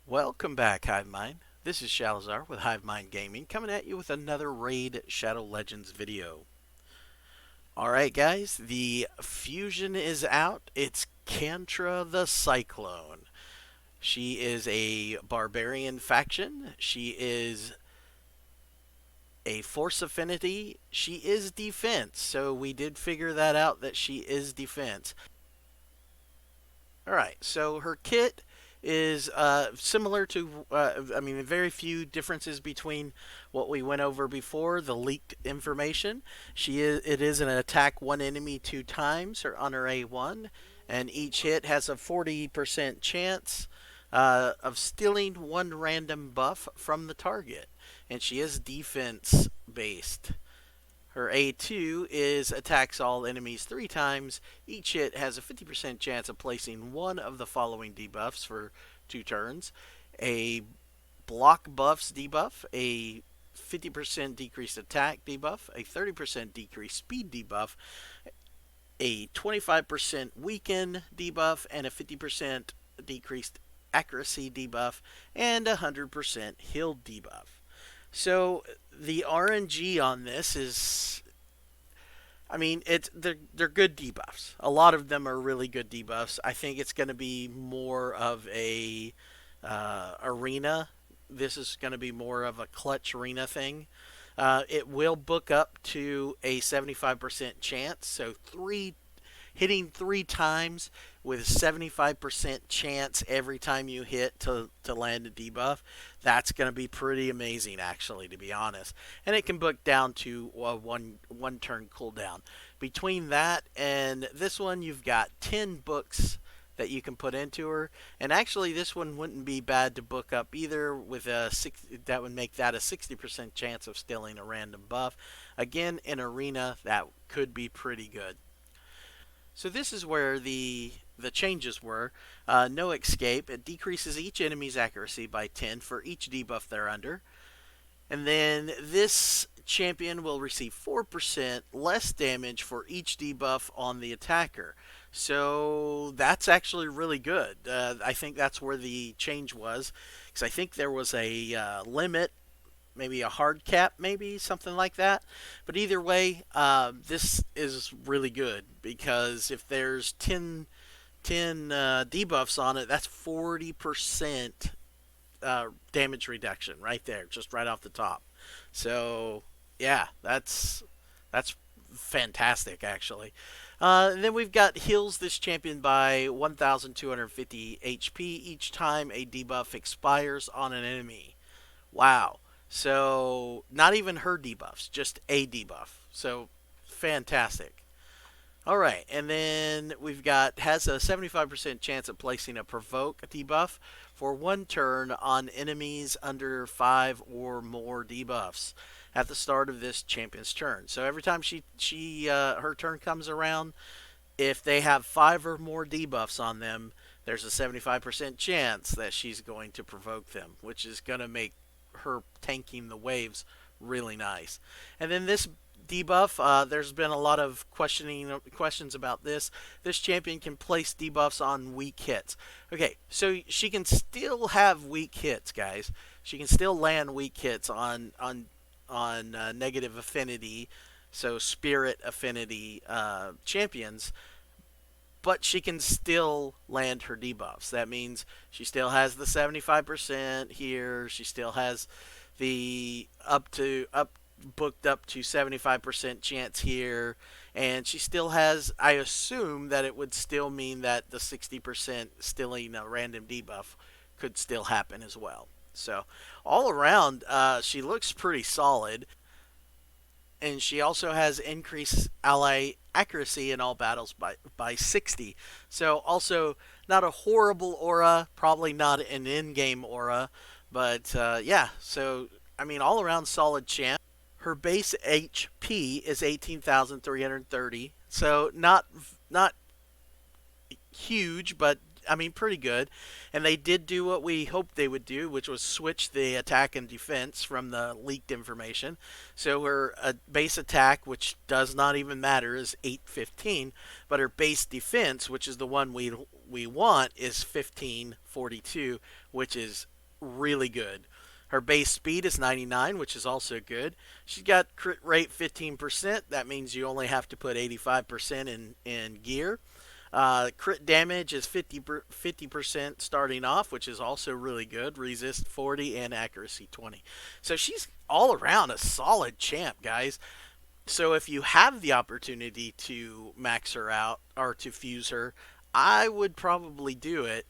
Welcome back, Hive Mind. This is Shalazar with Hive Mind Gaming, coming at you with another Raid Shadow Legends video. Alright guys, the fusion is out. It's Kantra the Cyclone. She is a barbarian faction. She is a force affinity. She is defense, so we did figure that out, that she is defense. Alright, so her kit is similar to, very few differences between what we went over before, the leaked information. It is an attack one enemy 2 times, on her A1, and each hit has a 40% chance of stealing one random buff from the target. And she is defense based. Her A2 is attacks all enemies 3 times. Each hit has a 50% chance of placing one of the following debuffs for 2 turns. A block buffs debuff, a 50% decreased attack debuff, a 30% decreased speed debuff, a 25% weaken debuff, and a 50% decreased accuracy debuff, and a 100% heal debuff. So the RNG on this is, they're good debuffs. A lot of them are really good debuffs. I think it's going to be more of a arena. This is going to be more of a clutch arena thing. It will book up to a 75% chance. So hitting 3 times with 75% chance every time you hit to land a debuff, that's going to be pretty amazing, actually, to be honest. And it can book down to a one turn cooldown. Between that and this one, you've got 10 books that you can put into her. And actually, this one wouldn't be bad to book up either. That would make that a 60% chance of stealing a random buff. Again, in arena, that could be pretty good. So this is where the changes were. No escape. It decreases each enemy's accuracy by 10 for each debuff they're under. And then this champion will receive 4% less damage for each debuff on the attacker. So that's actually really good. I think that's where the change was, because I think there was a limit, maybe a hard cap, maybe something like that. But either way, this is really good, because if there's 10 debuffs on it, that's 40% damage reduction right there, just right off the top. So yeah, that's fantastic, actually. Then we've got heals this champion by 1,250 HP each time a debuff expires on an enemy. Wow. So not even her debuffs, just a debuff. So fantastic. All right, and then we've got has a 75% chance of placing a provoke debuff for 1 turn on enemies under 5 or more debuffs at the start of this champion's turn. So every time her turn comes around, if they have 5 or more debuffs on them, there's a 75% chance that she's going to provoke them, which is going to make her tanking the waves really nice. And then this debuff, there's been a lot of questions about this. This champion can place debuffs on weak hits. Okay, so she can still have weak hits, guys. She can still land weak hits on negative affinity, so spirit affinity champions, but she can still land her debuffs. That means she still has the 75% here. She still has the booked up to 75% chance here, and she still has, I assume that it would still mean that the 60% stealing a random debuff could still happen as well. So all around, she looks pretty solid. And she also has increased ally accuracy in all battles by 60. So also not a horrible aura, probably not an in-game aura, but yeah. So all around solid champ. Her base HP is 18,330. So not huge, but pretty good. And they did do what we hoped they would do, which was switch the attack and defense from the leaked information. So her base attack, which does not even matter, is 815, but her base defense, which is the one we want, is 1542, which is really good. Her base speed is 99, which is also good. She's got crit rate 15%. That means you only have to put 85% in gear. Crit damage is 50% starting off, which is also really good. Resist 40 and accuracy 20. So she's all around a solid champ, guys. So if you have the opportunity to max her out or to fuse her, I would probably do it.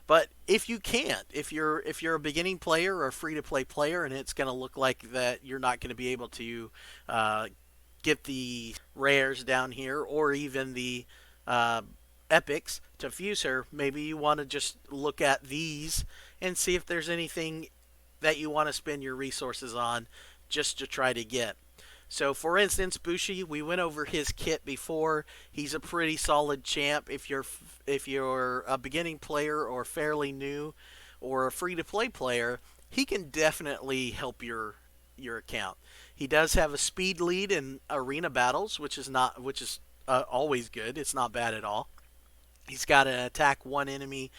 But if you can't, if you're a beginning player or a free to play player, and it's going to look like that you're not going to be able to uh, get the rares down here or even the uh, epics to fuse her, maybe you want to just look at these and see if there's anything that you want to spend your resources on just to try to get. So, for instance, Bushi, we went over his kit before. He's a pretty solid champ. If you're a beginning player or fairly new, or a free to play player, he can definitely help your account. He does have a speed lead in arena battles, which is always good. It's not bad at all. He's got an attack one enemy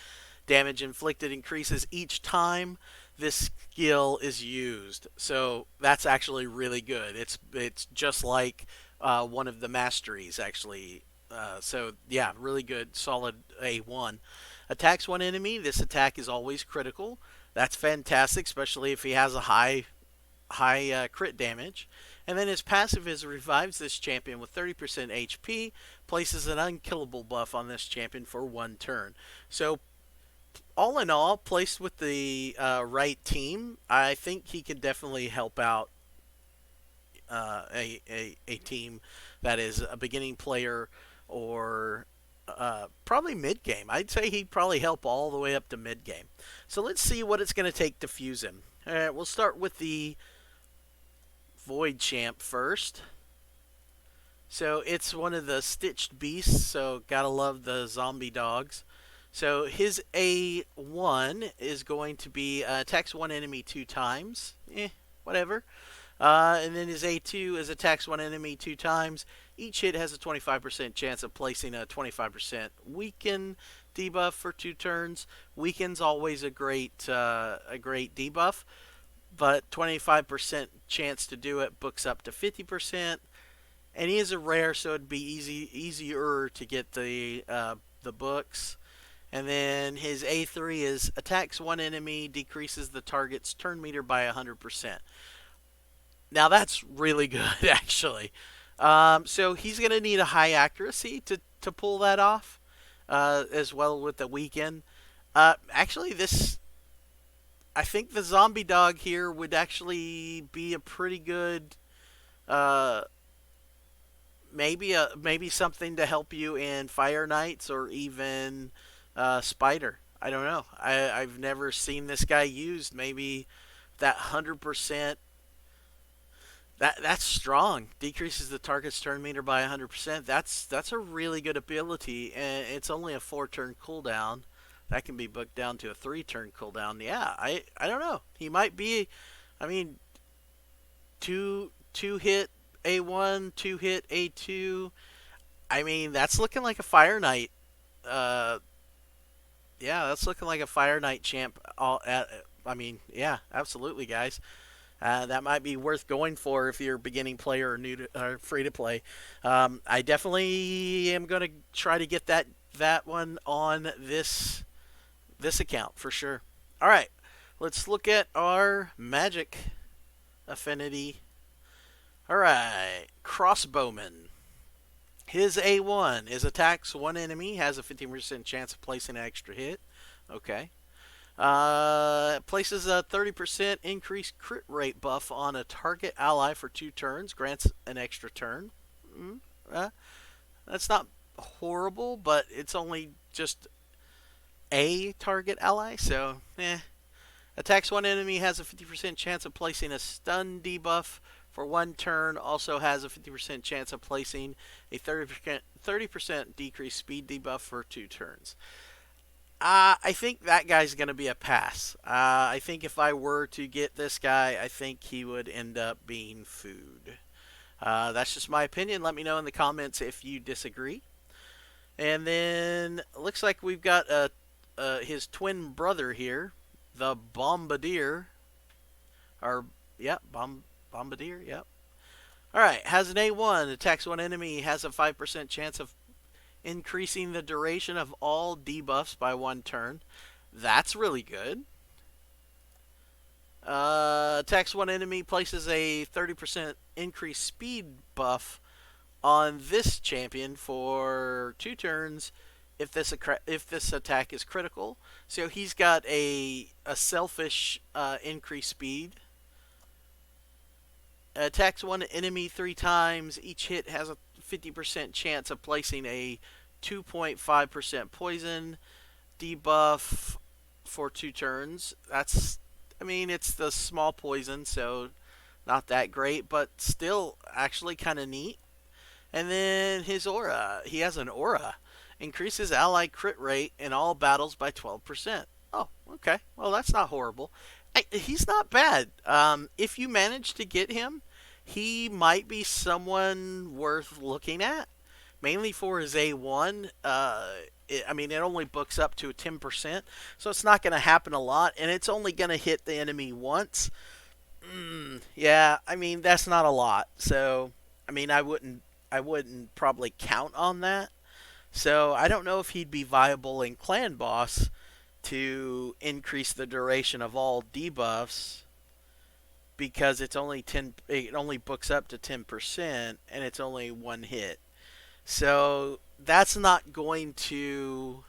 damage inflicted increases each time this skill is used. So that's actually really good. It's just like one of the masteries actually. So yeah, really good, solid A1. Attacks one enemy. This attack is always critical. That's fantastic, especially if he has a high crit damage. And then his passive is revives this champion with 30% HP, places an unkillable buff on this champion for one turn. So all in all, placed with the right team, I think he could definitely help out a team that is a beginning player or probably mid game. I'd say he'd probably help all the way up to mid game. So let's see what it's going to take to fuse him. All right, we'll start with the Void Champ first. So it's one of the stitched beasts, so gotta love the zombie dogs. So his A1 is going to be attacks one enemy two times. Whatever. And then his A2 is attacks one enemy two times. Each hit has a 25% chance of placing a 25% weaken debuff for 2 turns. Weaken's always a great debuff, but 25% chance to do it books up to 50%. And he is a rare, so it'd be easier to get the books. And then his A3 is attacks one enemy, decreases the target's turn meter by 100%. Now that's really good, actually. So he's going to need a high accuracy to pull that off, as well with the weekend. Actually, I think the zombie dog here would actually be a pretty good, uh, maybe something to help you in Fire Knights or even Spider. I don't know. I've never seen this guy used. Maybe that 100%. That's strong. Decreases the target's turn meter by 100%. That's a really good ability, and it's only a 4-turn cooldown. That can be booked down to a 3-turn cooldown. Yeah, I don't know. He might be. I mean, two hit A1, 2 hit A2. I mean, that's looking like a Fire Knight. Uh, yeah, that's looking like a Fire Knight champ. I mean, yeah, absolutely, guys. That might be worth going for if you're a beginning player or new to, free to play. I definitely am going to try to get that one on this account for sure. All right, let's look at our magic affinity. All right, crossbowman. His A1 is attacks one enemy, has a 15% chance of placing an extra hit. Okay. Places a 30% increased crit rate buff on a target ally for 2 turns, grants an extra turn. Mm, uh, that's not horrible, but it's only just a target ally, so Attacks one enemy, has a 50% chance of placing a stun debuff for 1 turn, also has a 50% chance of placing a 30% decreased speed debuff for 2 turns. I think that guy's going to be a pass. I think if I were to get this guy, I think he would end up being food. That's just my opinion. Let me know in the comments if you disagree. And then looks like we've got his twin brother here, The Bombardier, or yeah, Bombardier, yep. All right, has an A1, attacks one enemy, has a 5% chance of increasing the duration of all debuffs by one turn. That's really good. Attacks one enemy, places a 30% increased speed buff on this champion for 2 turns if this attack is critical. So he's got a selfish increased speed. Attacks one enemy 3 times. Each hit has a 50% chance of placing a 2.5% poison debuff for 2 turns. I mean, it's the small poison, so not that great, but still actually kind of neat. And then his aura. He has an aura. Increases ally crit rate in all battles by 12%. Oh, okay. Well, that's not horrible. He's not bad. If you manage to get him, he might be someone worth looking at. Mainly for his A1. I mean, it only books up to 10%, so it's not going to happen a lot, and it's only going to hit the enemy once. Yeah, I mean that's not a lot. So, I mean, I wouldn't probably count on that. So I don't know if he'd be viable in Clan Boss to increase the duration of all debuffs because it's only 10. It only books up to 10%, and it's only one hit. So that's not going to.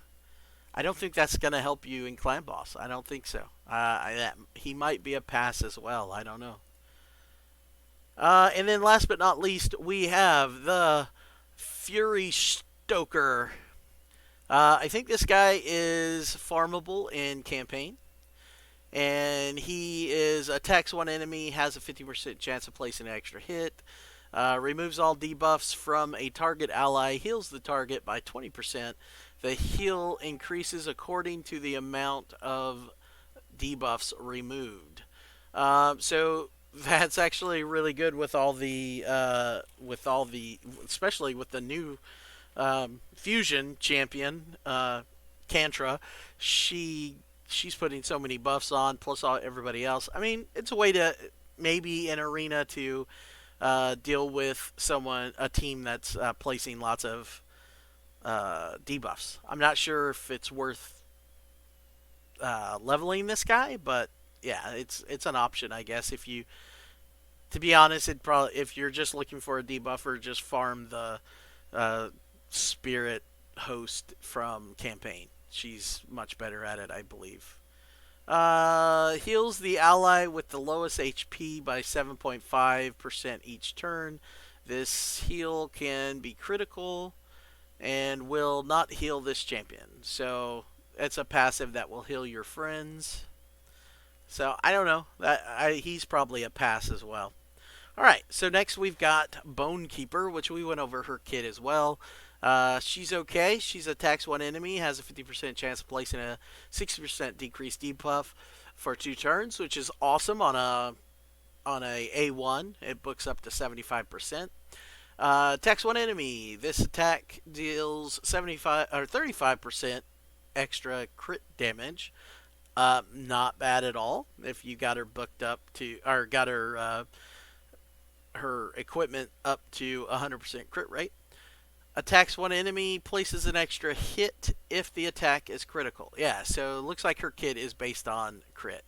I don't think that's going to help you in Clan Boss. I don't think so. He might be a pass as well. I don't know. And then last but not least, we have the Fury Stoker. I think this guy is farmable in campaign. And he is attacks one enemy, has a 50% chance of placing an extra hit. Removes all debuffs from a target ally, heals the target by 20%. The heal increases according to the amount of debuffs removed. So that's actually really good with especially with the new fusion champion, Kantra. She's putting so many buffs on, plus everybody else. I mean, it's a way to maybe in arena to deal with a team that's placing lots of debuffs. I'm not sure if it's worth leveling this guy, but yeah, it's an option, I guess. To be honest, if you're just looking for a debuffer, just farm the uh, spirit host from campaign. She's much better at it, I believe. Heals the ally with the lowest HP by 7.5% each turn. This heal can be critical and will not heal this champion. So it's a passive that will heal your friends. So I don't know. He's probably a pass as well. All right. So next we've got Bone Keeper, which we went over her kit as well. She's okay. She's attacks one enemy, has a 50% chance of placing a 60% decreased debuff for 2 turns, which is awesome on a A1. It books up to 75%. Attacks one enemy. This attack deals 75 or 35% extra crit damage. Not bad at all. If you got her booked up to, or got her equipment up to 100% crit rate. Attacks one enemy, places an extra hit if the attack is critical. Yeah, so it looks like her kit is based on crit.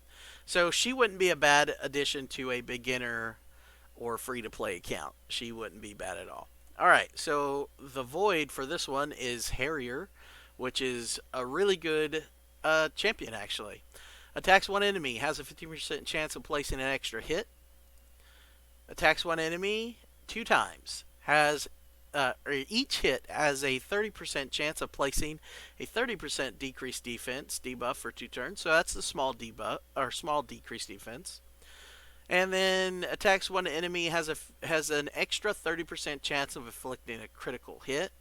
So she wouldn't be a bad addition to a beginner or free to play account. She wouldn't be bad at all. Alright, so the void for this one is Harrier, which is a really good champion actually. Attacks one enemy, has a 50% chance of placing an extra hit. Attacks one enemy 2 times. Each hit has a 30% chance of placing a 30% decreased defense debuff for 2 turns. So that's the small debuff or small decreased defense. And then attacks one enemy has an extra 30% chance of inflicting a critical hit.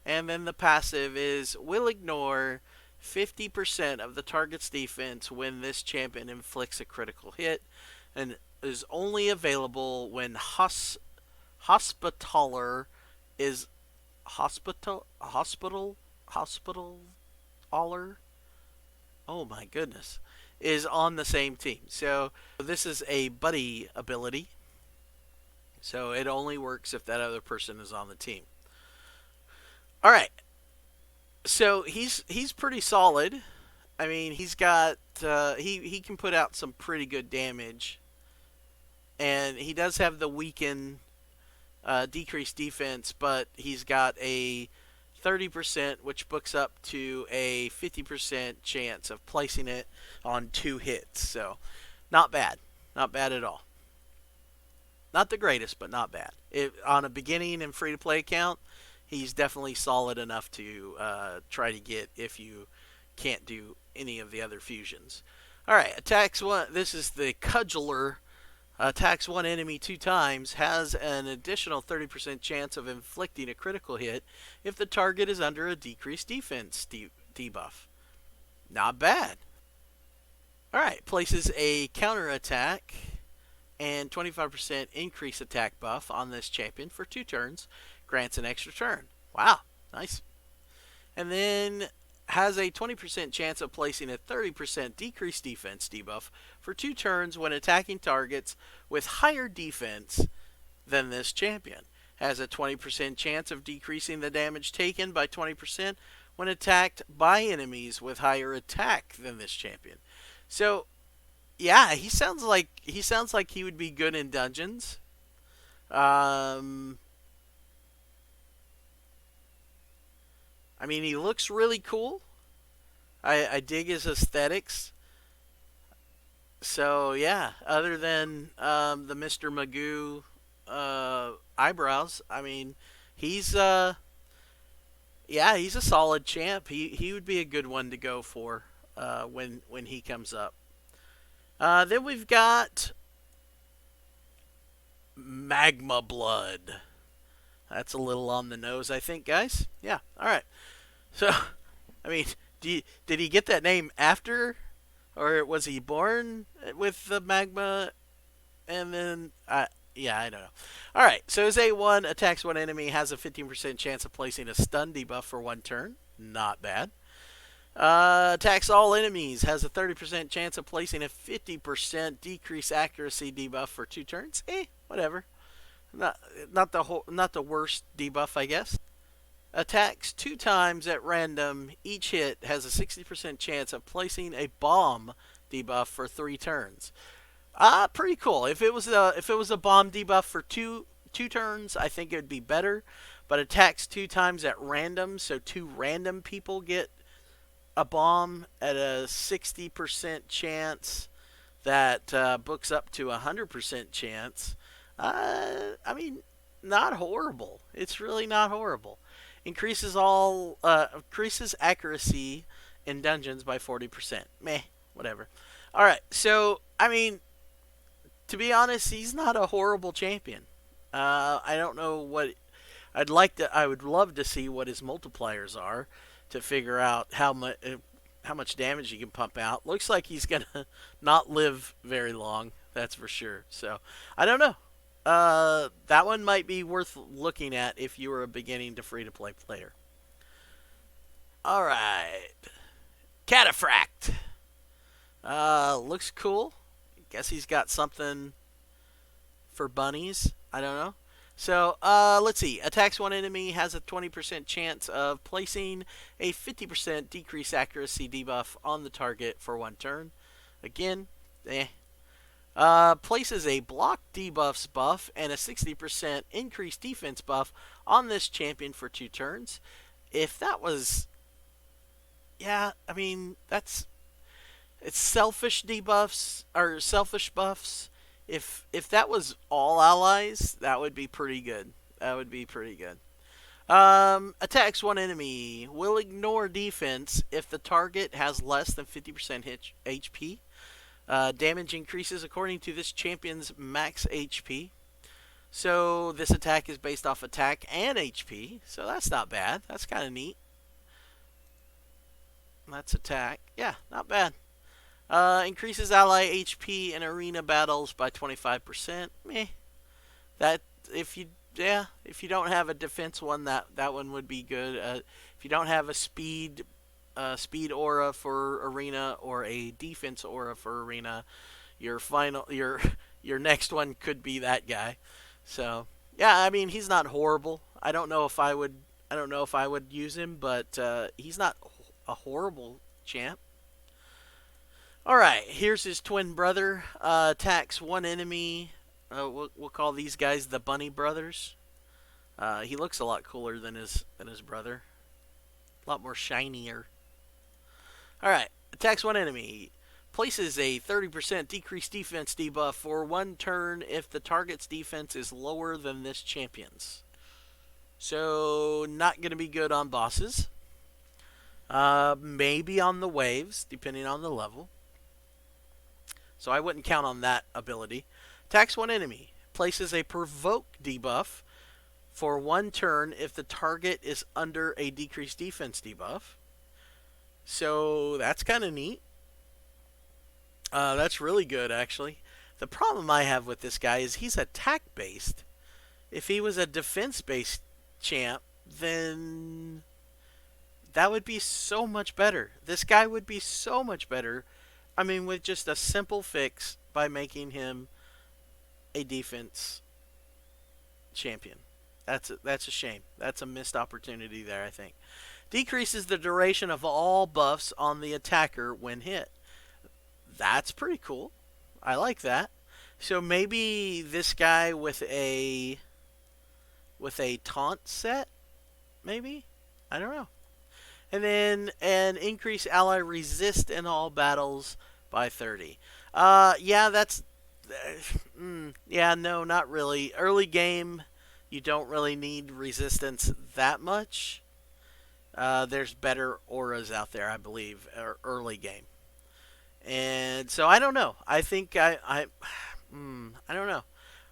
And then the passive is will ignore 50% of the target's defense when this champion inflicts a critical hit, and is only available when Hospitaller is hospitaller Oh my goodness, is on the same team. So this is a buddy ability. So it only works if that other person is on the team. All right. So he's pretty solid. I mean, he's got he can put out some pretty good damage, and he does have the weaken decreased defense, but he's got a 30%, which books up to a 50% chance of placing it on 2 hits. So, not bad. Not bad at all. Not the greatest, but not bad. On a beginning and free to play account, he's definitely solid enough to try to get if you can't do any of the other fusions. All right, attacks one. This is the Cudgeler. Attacks one enemy 2 times, has an additional 30% chance of inflicting a critical hit if the target is under a decreased defense debuff. Not bad. Alright, places a counter attack and 25% increase attack buff on this champion for 2 turns, grants an extra turn. Wow, nice. And then has a 20% chance of placing a 30% decreased defense debuff for 2 turns when attacking targets with higher defense than this champion. Has a 20% chance of decreasing the damage taken by 20% when attacked by enemies with higher attack than this champion. So, yeah, he sounds like he would be good in dungeons. Um, I mean, he looks really cool. I dig his aesthetics. So yeah, other than the Mr. Magoo eyebrows, I mean, he's yeah, he's a solid champ. He would be a good one to go for when he comes up. Then we've got Magma Blood. That's a little on the nose, I think, guys. Yeah. All right. So, I mean, did he get that name after, or was he born with the magma and then? Yeah, I don't know. All right, so his A1 attacks one enemy, has a 15% chance of placing a stun debuff for 1 turn. Not bad. Attacks all enemies, has a 30% chance of placing a 50% decrease accuracy debuff for 2 turns. Whatever. Not not the worst debuff, I guess. Attacks 2 times at random. Each hit has a 60% chance of placing a bomb debuff for 3 turns. Pretty cool. If it was a bomb debuff for two turns, I think it would be better. But attacks 2 times at random, so 2 random people get a bomb at a 60% chance that books up to a 100% chance. I mean, not horrible. It's really not horrible. Increases accuracy in dungeons by 40%. Meh, whatever. All right, so I mean, to be honest, he's not a horrible champion. I don't know what I'd like to. I would love to see what his multipliers are to figure out how much damage he can pump out. Looks like he's gonna not live very long. That's for sure. So I don't know. That one might be worth looking at if you were a beginning to free to play player. All right, Cataphract. Looks cool. Guess he's got something for bunnies. I don't know. So, let's see. Attacks one enemy, has a 20% chance of placing a 50% decrease accuracy debuff on the target for 1 turn. Again, eh. Places a block debuffs buff and a 60% increased defense buff on this champion for 2 turns. If that was, yeah, I mean, it's selfish debuffs or selfish buffs. If that was all allies, that would be pretty good. That would be pretty good. Attacks one enemy. Will ignore defense if the target has less than 50% HP. Damage increases according to this champion's max HP. So this attack is based off attack and HP. So that's not bad. That's kind of neat. That's attack. Yeah, not bad. Increases ally HP in arena battles by 25%. Meh. That if you don't have a defense one, that one would be good. If you don't have a speed speed aura for arena or a defense aura for arena, your final your next one could be that guy. So yeah, I mean he's not horrible. I don't know if I would use him, but he's not a horrible champ. All right, here's his twin brother. Attacks one enemy. We'll call these guys the Bunny Brothers. He looks a lot cooler than his brother. A lot more shinier. All right, attacks one enemy. Places a 30% decreased defense debuff for one turn if the target's defense is lower than this champion's. So not going to be good on bosses. Maybe on the waves, depending on the level. So I wouldn't count on that ability. Attacks one enemy. Places a provoke debuff for one turn if the target is under a decreased defense debuff. So that's kind of neat. That's really good, actually. The problem I have with this guy is he's attack based. If he was a defense based champ, then that would be so much better. This guy would be so much better. I mean, with just a simple fix by making him a defense champion. That's a shame. That's a missed opportunity there, I think. Decreases the duration of all buffs on the attacker when hit. That's pretty cool. I like that. So maybe this guy with a taunt set, maybe? I don't know. And then an increase ally resist in all battles by 30. Yeah, that's yeah, no, not really. Early game, you don't really need resistance that much. There's better auras out there, I believe, early game. And so I don't know. I think I don't know.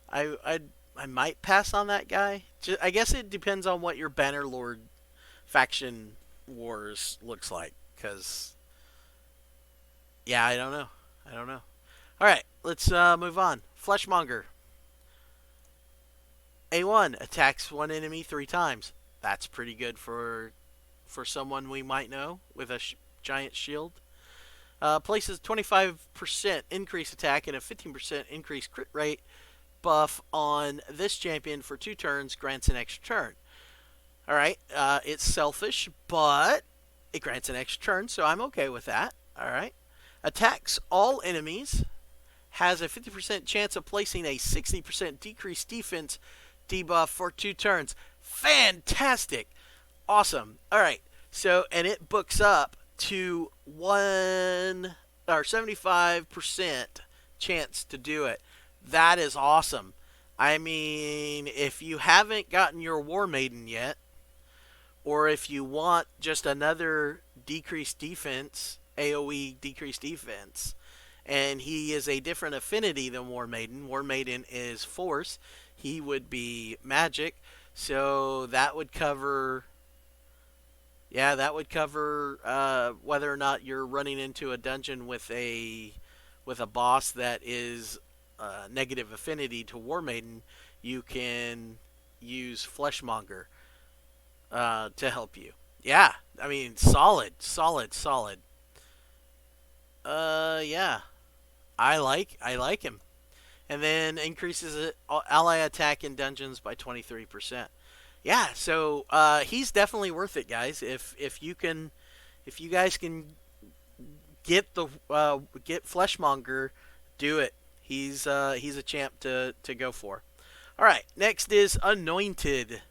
I might pass on that guy. I guess it depends on what your Bannerlord faction wars looks like. Cause yeah, I don't know. I don't know. All right, let's move on. Fleshmonger. A1 attacks one enemy 3 times. That's pretty good for someone we might know with a giant shield. Places 25% increased attack and a 15% increased crit rate buff on this champion for 2 turns, grants an extra turn. Alright, it's selfish, but it grants an extra turn, so I'm okay with that. Alright. Attacks all enemies, has a 50% chance of placing a 60% decreased defense debuff for 2 turns. Fantastic! Awesome. Alright, so, and it books up to 75% chance to do it. That is awesome. I mean, if you haven't gotten your War Maiden yet, or if you want just another decreased defense, AoE decreased defense, and he is a different affinity than War Maiden. War Maiden is Force. He would be Magic. So that would cover... Yeah, that would cover whether or not you're running into a dungeon with a boss that is negative affinity to War Maiden. You can use Fleshmonger to help you. Yeah, I mean, solid. Yeah, I like him. And then increases ally attack in dungeons by 23%. Yeah, so he's definitely worth it, guys. If you guys can get Fleshmonger, do it. He's a champ to go for. All right, next is Anointed.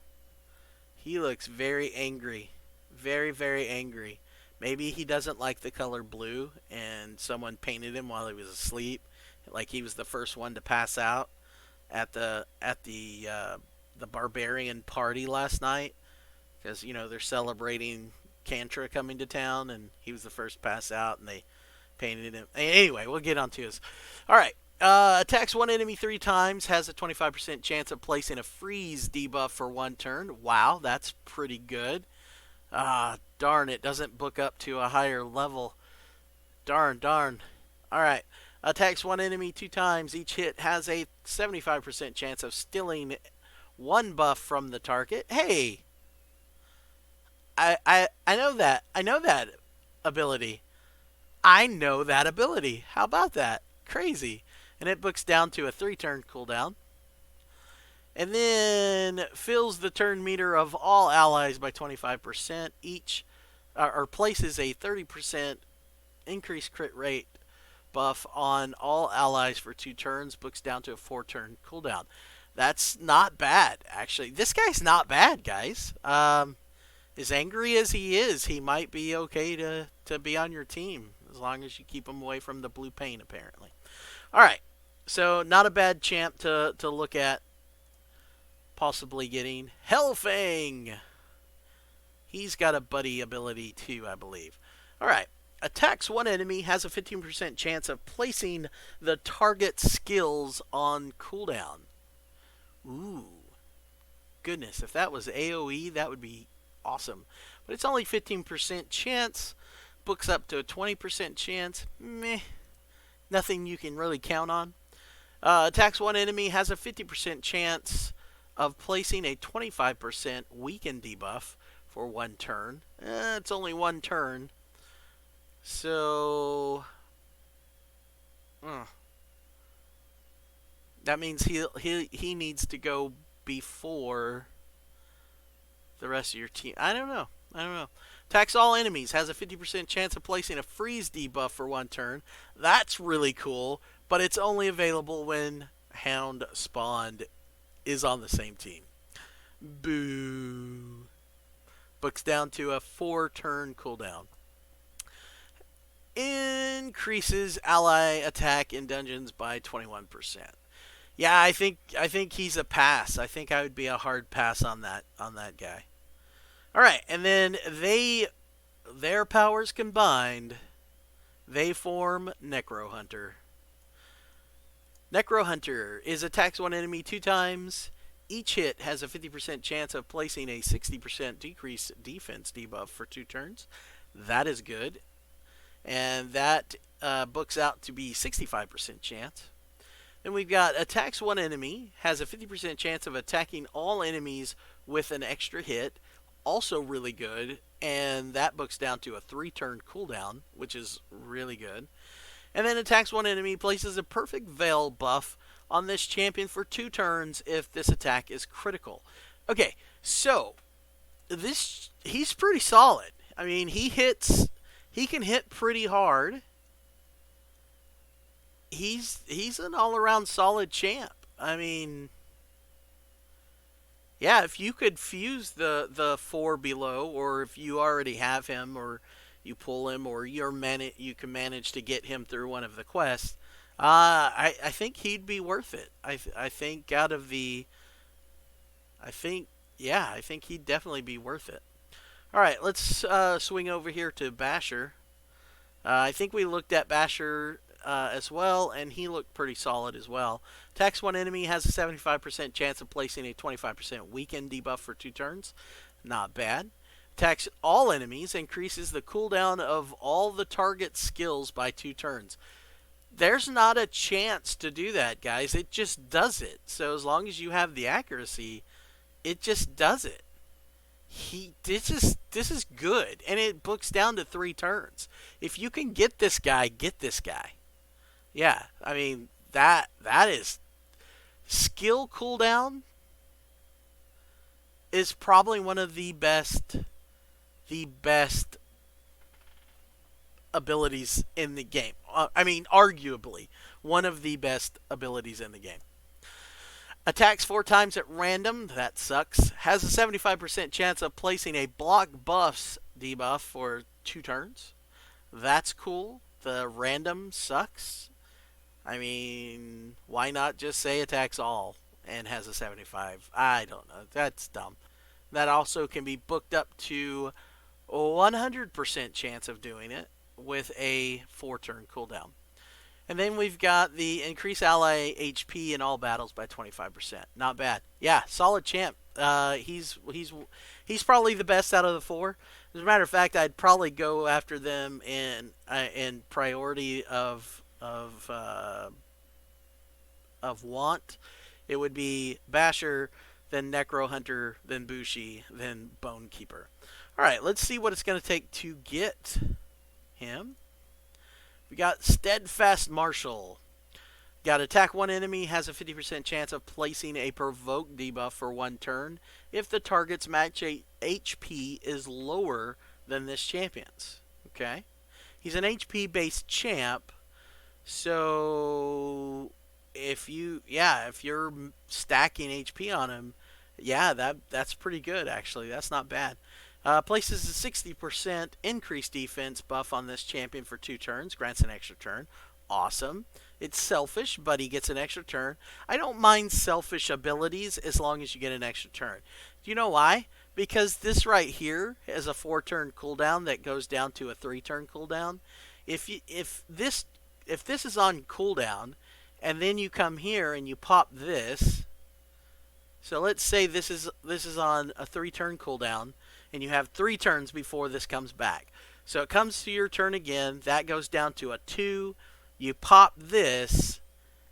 He looks very angry, very angry. Maybe he doesn't like the color blue, and someone painted him while he was asleep, like he was the first one to pass out at the Barbarian party last night, because they're celebrating Kantra coming to town, and he was the first to pass out, and they painted him. Anyway, we'll get on to his. All right. Attacks one enemy 3 times, has a 25% chance of placing a freeze debuff for 1 turn. Wow, that's pretty good. Darn, it doesn't book up to a higher level. Darn. Alright. Attacks one enemy 2 times. Each hit has a 75% chance of stealing 1 buff from the target. Hey! I know that. ability. I know that ability. How about that? Crazy. And it books down to a 3-turn cooldown. And then fills the turn meter of all allies by 25% each, or places a 30% increased crit rate buff on all allies for 2 turns, books down to a 4-turn cooldown. That's not bad, actually. This guy's not bad, guys. As angry as he is, he might be okay to be on your team, as long as you keep him away from the blue paint, apparently. Alright, so not a bad champ to look at. Possibly getting Hellfang. He's got a buddy ability too, I believe. Alright. Attacks one enemy, has a 15% chance of placing the target skills on cooldown. Ooh. Goodness, if that was AoE, that would be awesome. But it's only 15% chance. Books up to a 20% chance. Meh. Nothing you can really count on. Attacks one enemy, has a 50% chance of placing a 25% weaken debuff for 1 turn. It's only 1 turn. So that means he needs to go before the rest of your team. I don't know. Attacks all enemies, has a 50% chance of placing a freeze debuff for 1 turn. That's really cool, but it's only available when Hound spawned is on the same team. Boo. Books down to a 4-turn cooldown. Increases ally attack in dungeons by 21%. Yeah, I think he's a pass. I think I would be a hard pass on that guy. All right, and then their powers combined, they form Necro Hunter. Necro Hunter is attacks one enemy 2 times. Each hit has a 50% chance of placing a 60% decrease defense debuff for 2 turns. That is good. And that books out to be 65% chance. Then we've got attacks one enemy, has a 50% chance of attacking all enemies with an extra hit. Also really good. And that books down to a 3-turn cooldown, which is really good. And then attacks one enemy, places a perfect veil buff on this champion for 2 turns if this attack is critical. Okay, so he's pretty solid. I mean, he can hit pretty hard. He's an all-around solid champ. I mean, yeah, if you could fuse the 4 below, or if you already have him, or you pull him, or you can manage to get him through one of the quests, I think he'd be worth it. I think he'd definitely be worth it. All right, let's swing over here to Basher. I think we looked at Basher as well, and he looked pretty solid as well. Attacks one enemy, has a 75% chance of placing a 25% weaken debuff for 2 turns. Not bad. Attacks all enemies, increases the cooldown of all the target skills by 2 turns. There's not a chance to do that, guys. It just does it. So as long as you have the accuracy, it just does it. This is good, and it books down to 3 turns. If you can get this guy, get this guy. Yeah, I mean that is skill cooldown is probably one of the best abilities in the game. I mean, arguably one of the best abilities in the game. Attacks 4 times at random. That sucks. Has a 75% chance of placing a block buffs debuff for 2 turns. That's cool. The random sucks. I mean, why not just say attacks all and has a 75? I don't know. That's dumb. That also can be booked up to 100% chance of doing it with a 4-turn cooldown. And then we've got the increase ally HP in all battles by 25%. Not bad. Yeah, solid champ. He's probably the best out of the 4. As a matter of fact, I'd probably go after them in priority of want. It would be Basher, then Necro Hunter, then Bushi, then Bone Keeper. All right, let's see what it's going to take to get him. We got Steadfast Marshal. Got attack one enemy, has a 50% chance of placing a provoke debuff for one turn if the target's match HP is lower than this champion's. Okay? He's an HP based champ, so if you're stacking HP on him, yeah, that's pretty good actually. That's not bad. Places a 60% increased defense buff on this champion for 2 turns, grants an extra turn. Awesome. It's selfish, but he gets an extra turn. I don't mind selfish abilities as long as you get an extra turn. Do you know why? Because this right here has a 4-turn cooldown that goes down to a 3-turn cooldown. If this is on cooldown, and then you come here and you pop this. So let's say this is on a 3-turn cooldown, and you have 3 turns before this comes back. So it comes to your turn again. That goes down to a 2. You pop this,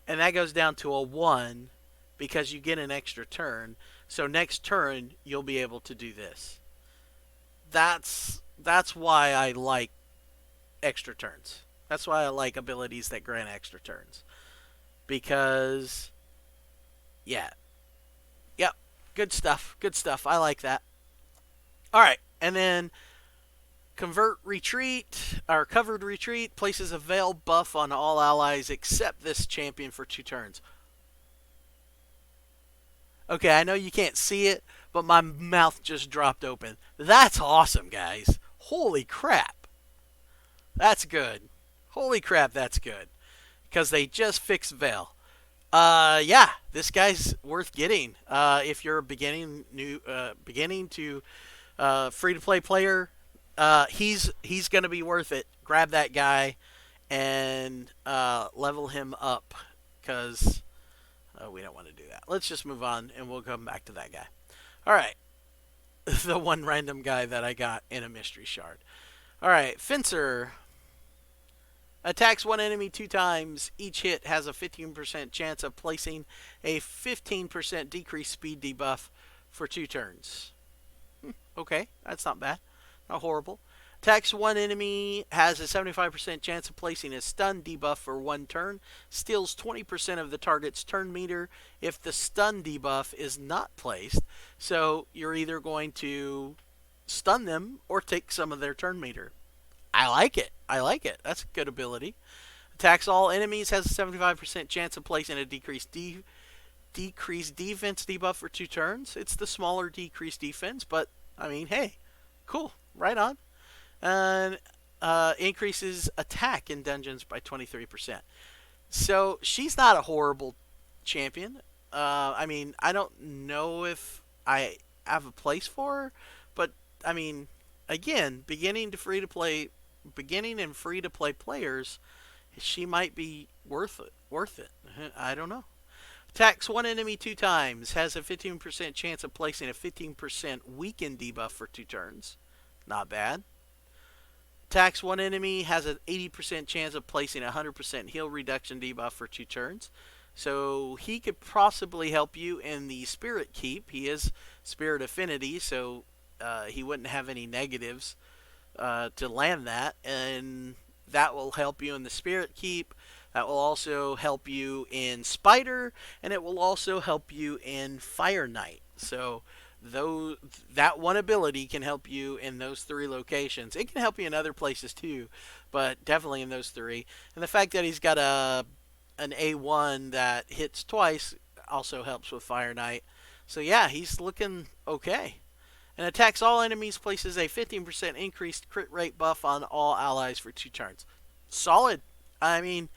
and that goes down to a 1 because you get an extra turn. So next turn, you'll be able to do this. That's why I like extra turns. That's why I like abilities that grant extra turns. Because, yeah. Yep, good stuff. Good stuff. I like that. Alright, and then Convert Retreat, or Covered Retreat, places a Veil buff on all allies except this champion for 2 turns. Okay, I know you can't see it, but my mouth just dropped open. That's awesome, guys. Holy crap. That's good. Holy crap, that's good. Because they just fixed Veil. Yeah, this guy's worth getting. If you're a beginning to free-to-play player, he's going to be worth it. Grab that guy and level him up because we don't want to do that. Let's just move on and we'll come back to that guy. All right. The one random guy that I got in a mystery shard. All right. Fencer. Attacks one enemy 2 times. Each hit has a 15% chance of placing a 15% decreased speed debuff for 2 turns. Okay, that's not bad. Not horrible. Attacks one enemy, has a 75% chance of placing a stun debuff for 1 turn. Steals 20% of the target's turn meter if the stun debuff is not placed. So you're either going to stun them or take some of their turn meter. I like it. I like it. That's a good ability. Attacks all enemies, has a 75% chance of placing a decreased defense debuff for 2 turns. It's the smaller decreased defense, but I mean, hey, cool. Right on. And increases attack in dungeons by 23%. So she's not a horrible champion. I mean, I don't know if I have a place for her, but I mean, again, beginning and free to play players, she might be worth it. I don't know. Attacks one enemy 2 times, has a 15% chance of placing a 15% weaken debuff for 2 turns. Not bad. Attacks one enemy, has an 80% chance of placing a 100% heal reduction debuff for 2 turns. So he could possibly help you in the Spirit Keep. He is Spirit Affinity, so he wouldn't have any negatives to land that. And that will help you in the Spirit Keep. That will also help you in Spider, and it will also help you in Fire Knight. So that one ability can help you in those 3 locations. It can help you in other places too, but definitely in those 3. And the fact that he's got an A1 that hits twice also helps with Fire Knight. So yeah, he's looking okay. And attacks all enemies, places a 15% increased crit rate buff on all allies for 2 turns. Solid. I mean,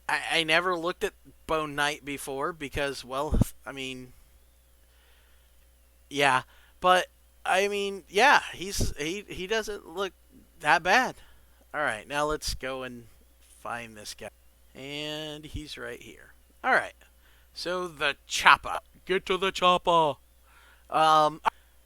I never looked at Bone Knight before because, well, I mean, yeah. But, I mean, yeah, he doesn't look that bad. Alright, now let's go and find this guy. And he's right here. Alright, so the chopper. Get to the chopper.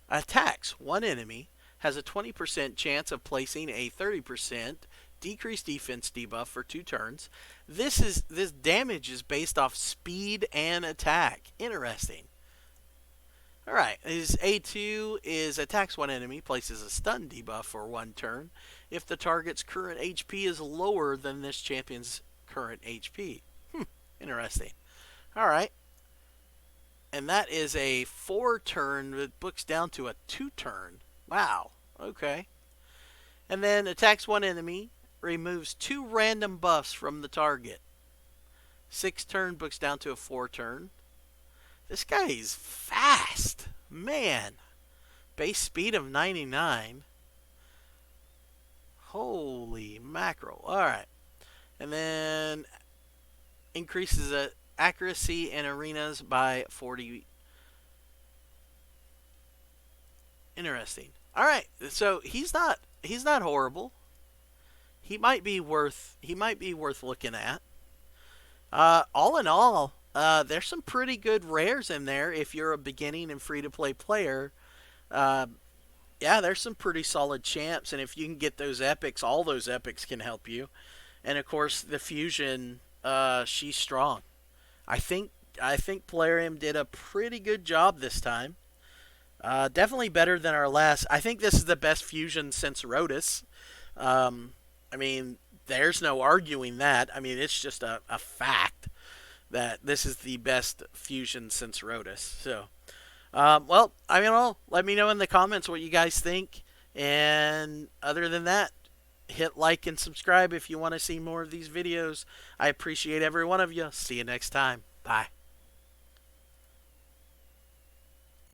Attacks one enemy, has a 20% chance of placing a 30% decreased defense debuff for 2 turns. This damage is based off speed and attack. Interesting. Alright, his A2 is attacks one enemy, places a stun debuff for 1 turn if the target's current HP is lower than this champion's current HP. Interesting. Alright, and that is a 4 turn that books down to a 2 turn. Wow, okay. And then attacks one enemy, removes 2 random buffs from the target. 6 turn books down to a 4 turn. This guy is fast. Man. Base speed of 99. Holy mackerel. Alright. And then increases accuracy in arenas by 40. Interesting. Alright, so he's not horrible. He might be worth looking at. All in all, there's some pretty good rares in there if you're a beginning and free to play player. Uh, yeah, there's some pretty solid champs, and if you can get those epics, all those epics can help you. And of course, the fusion, she's strong. I think Plarium did a pretty good job this time. Definitely better than our last. I think this is the best fusion since Rotus. I mean, there's no arguing that. I mean, it's just a fact that this is the best fusion since Rotus. So, well, I mean, let me know in the comments what you guys think. And other than that, hit like and subscribe if you want to see more of these videos. I appreciate every one of you. See you next time. Bye.